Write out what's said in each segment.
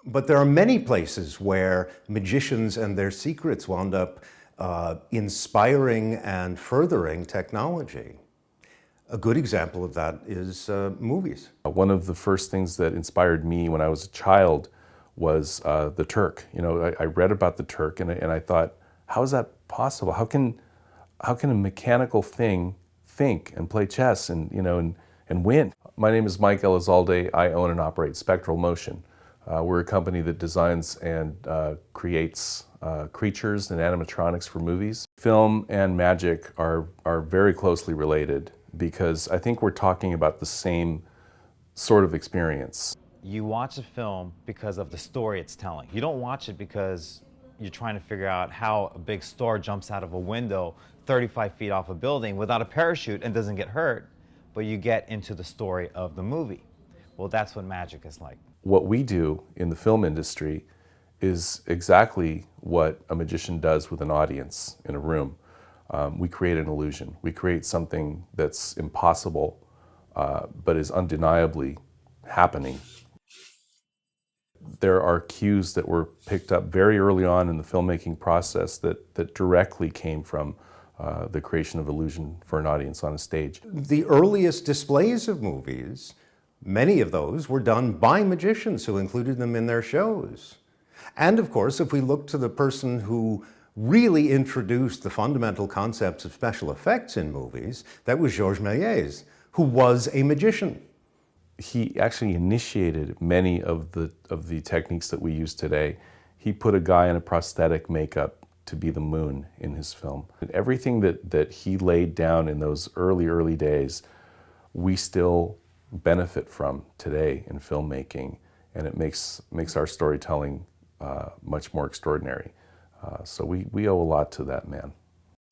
But there are many places where magicians and their secrets wound up inspiring and furthering technology. A good example of that is movies. One of the first things that inspired me when I was a child was the Turk. You know, I read about the Turk and I thought, how is that possible? How can a mechanical thing think and play chess and, you know, and win? My name is Mike Elizalde. I own and operate Spectral Motion. We're a company that designs and creates creatures and animatronics for movies. Film and magic are very closely related because I think we're talking about the same sort of experience. You watch a film because of the story it's telling. You don't watch it because you're trying to figure out how a big star jumps out of a window 35 feet off a building without a parachute and doesn't get hurt, but you get into the story of the movie. Well, that's what magic is like. What we do in the film industry is exactly what a magician does with an audience in a room. We create an illusion. We create something that's impossible, but is undeniably happening. There are cues that were picked up very early on in the filmmaking process that directly came from the creation of illusion for an audience on a stage. The earliest displays of movies, many of those were done by magicians who included them in their shows. And of course, if we look to the person who really introduced the fundamental concepts of special effects in movies, that was Georges Méliès, who was a magician. He actually initiated many of the techniques that we use today. He put a guy in a prosthetic makeup to be the moon in his film. And everything that he laid down in those early days, we still benefit from today in filmmaking, and it makes our storytelling much more extraordinary. So we owe a lot to that man.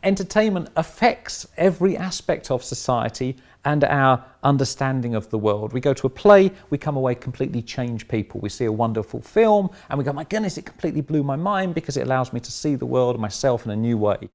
Entertainment affects every aspect of society and our understanding of the world. We go to a play, we come away completely changed people. We see a wonderful film and we go, my goodness, it completely blew my mind because it allows me to see the world and myself in a new way.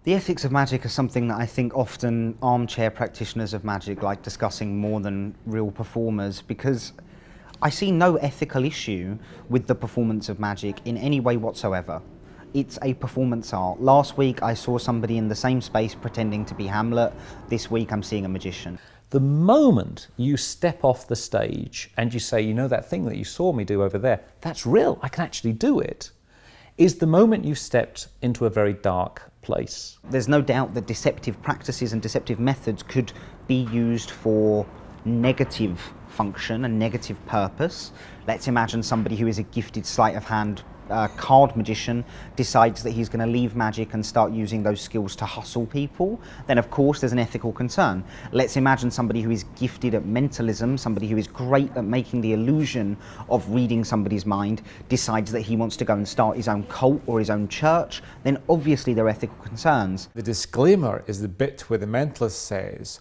The ethics of magic are something that I think often armchair practitioners of magic like discussing more than real performers, because I see no ethical issue with the performance of magic in any way whatsoever. It's a performance art. Last week I saw somebody in the same space pretending to be Hamlet. This week I'm seeing a magician. The moment you step off the stage and you say, you know that thing that you saw me do over there, that's real, I can actually do it, is the moment you've stepped into a very dark place. There's no doubt that deceptive practices and deceptive methods could be used for negative function and negative purpose. Let's imagine somebody who is a gifted sleight of hand card magician decides that he's going to leave magic and start using those skills to hustle people. Then of course there's an ethical concern. Let's imagine somebody who is gifted at mentalism, somebody who is great at making the illusion of reading somebody's mind, decides that he wants to go and start his own cult or his own church. Then obviously there are ethical concerns. The disclaimer is the bit where the mentalist says,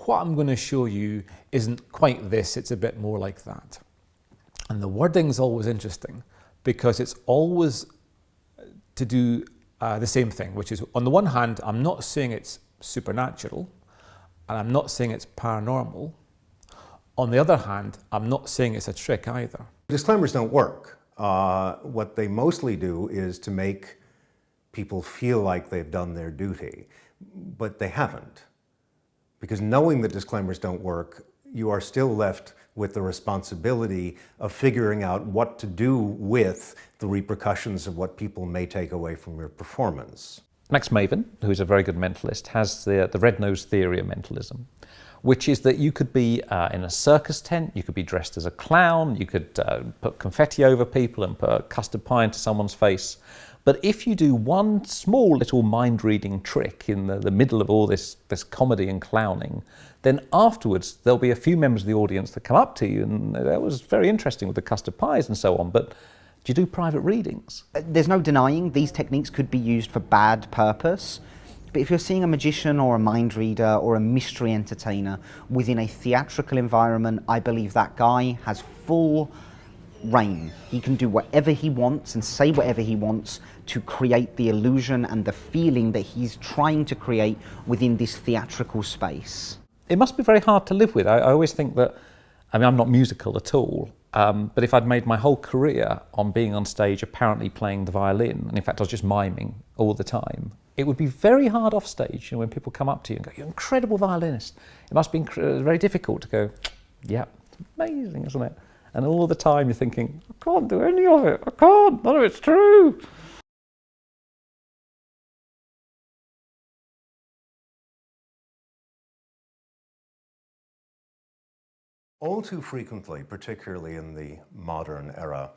what I'm going to show you isn't quite this, it's a bit more like that. And the wording's always interesting, because it's always to do the same thing, which is, on the one hand, I'm not saying it's supernatural, and I'm not saying it's paranormal. On the other hand, I'm not saying it's a trick either. Disclaimers don't work. What they mostly do is to make people feel like they've done their duty, but they haven't. Because knowing that disclaimers don't work, you are still left with the responsibility of figuring out what to do with the repercussions of what people may take away from your performance. Max Maven, who's a very good mentalist, has the red nose theory of mentalism, which is that you could be in a circus tent, you could be dressed as a clown, you could put confetti over people and put a custard pie into someone's face. But if you do one small little mind-reading trick in the middle of all this comedy and clowning, then afterwards there'll be a few members of the audience that come up to you, and that was very interesting with the custard pies and so on, but do you do private readings? There's no denying these techniques could be used for bad purpose, but if you're seeing a magician or a mind reader or a mystery entertainer within a theatrical environment, I believe that guy has full reign. He can do whatever he wants and say whatever he wants to create the illusion and the feeling that he's trying to create within this theatrical space. It must be very hard to live with. I always think that, I mean, I'm not musical at all, but if I'd made my whole career on being on stage apparently playing the violin, and in fact I was just miming all the time, it would be very hard off stage, you know, when people come up to you and go, "You're an incredible violinist." It must be very difficult to go, "Yeah, it's amazing, isn't it?" And all the time you're thinking, "I can't do any of it, I can't, none of it's true." All too frequently, particularly in the modern era,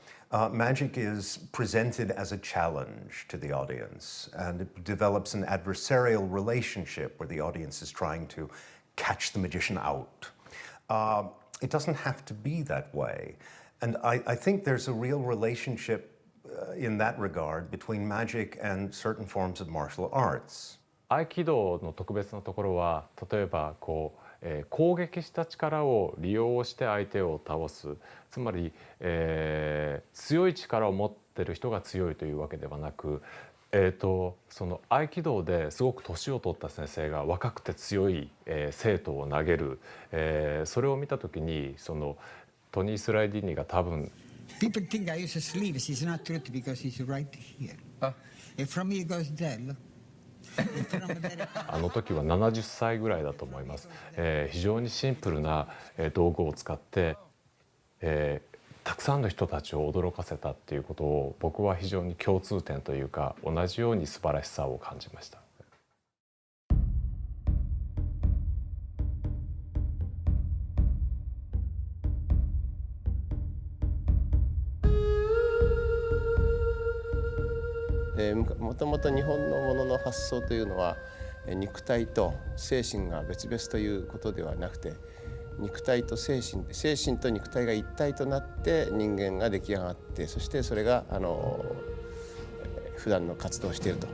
magic is presented as a challenge to the audience, and it develops an adversarial relationship where the audience is trying to catch the magician out. It doesn't have to be that way, and I think there's a real relationship in that regard between magic and certain forms of martial arts. 合気道の特別なところは、例えば攻撃した力を利用して相手を倒す、つまり、強い力を持ってる人が強いというわけではなく、その合気道ですごく年を取った先生が若くて強い、生徒を投げる、それを見た時にそのトニー・スライディーニが多分 People think I use a sleeves. It's not true because it's right here. If from here goes down. あの時は70歳ぐらいだと思います。非常にシンプルな道具を使って、たくさんの人たちを驚かせたっていうことを僕は非常に共通点というか同じように素晴らしさを感じました。もともと日本のものの発想というのは肉体と精神が別々ということではなくて、肉体と精神と肉体が一体となって人間が出来上がって、そしてそれが普段の活動をしていると。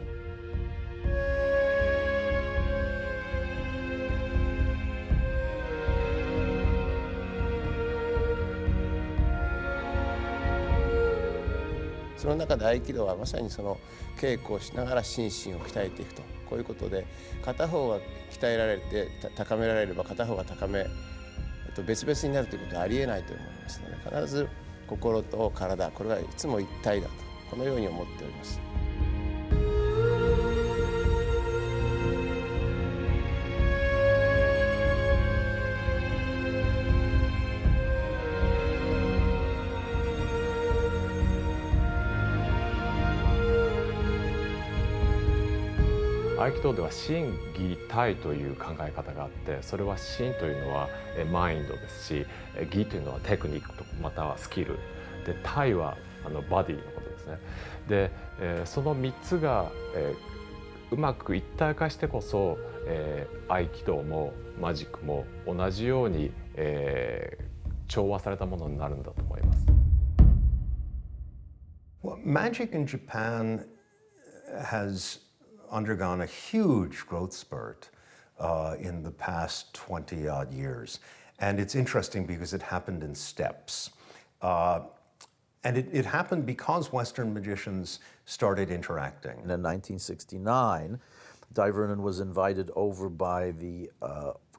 その中で合気道はまさにその稽古をしながら心身を鍛えていくと、こういうことで片方が鍛えられて高められれば片方が高め、別々になるということはありえないと思いますので、必ず心と体、これがいつも一体だと、このように思っております。合気道では心技体という考え方があって、それは心というのはマインドですし、技というのはテクニックとまたはスキルで、体はバディのことですね。で、その3つが、うまく一体化してこそ、合気道もマジックも同じように、調和されたものになるんだと思います。Well, magic in Japan has undergone a huge growth spurt in the past 20-odd years. And it's interesting because it happened in steps. And it happened because Western magicians started interacting. In 1969, Dai Vernon was invited over by the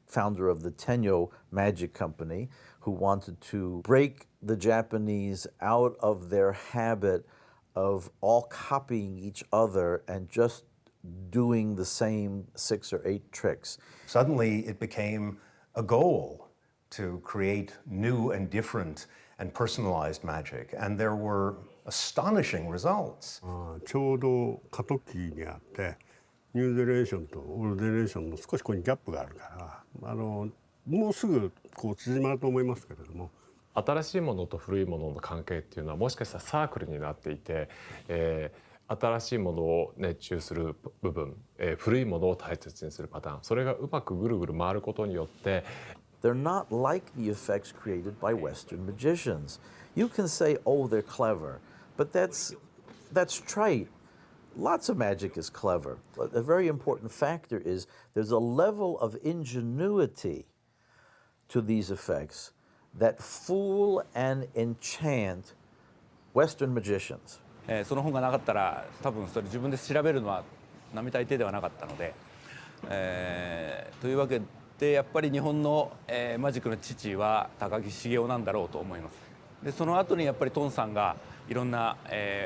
founder of the Tenyo Magic Company, who wanted to break the Japanese out of their habit of all copying each other and just doing the same 6 or 8 tricks. Suddenly it became a goal to create new and different and personalized magic, and there were astonishing results. ちょうど過渡期にあって、ニューゼネレーションとオールドジェネレーションの少しここにギャップがあるから、もうすぐこう縮まると思いますけれども。新しいものと古いものの関係っていうのはもしかしたらサークルになっていて、新しいものを熱中する部分、古いものを大切にするパターン、それがうまくぐるぐる回ることによって、They're not like the effects created by Western magicians. You can say, oh, they're clever, but that's trite. Lots of magic is clever. A very important factor is there's a level of ingenuity to these effects that fool and enchant Western magicians. その本がなかったら多分それ自分で調べるのは並大抵ではなかったので、というわけでやっぱり日本の、マジックの父は高木茂雄なんだろうと思います。でその後にやっぱりトンさんがいろんな、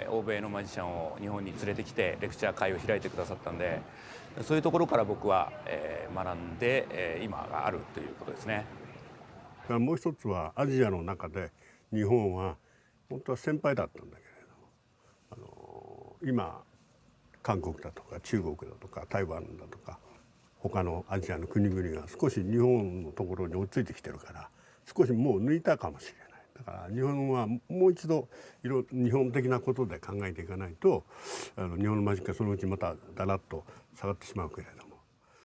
欧米のマジシャンを日本に連れてきてレクチャー会を開いてくださったんで、そういうところから僕は、学んで、今があるということですね。もう一つはアジアの中で日本は本当は先輩だったんだけれども、今韓国だとか中国だとか台湾だとか他のアジアの国々が少し日本のところに追いついてきてるから少しもう抜いたかもしれない。だから日本はもう一度日本的なことで考えていかないと日本のマジックはそのうちまただらっと下がってしまうけれど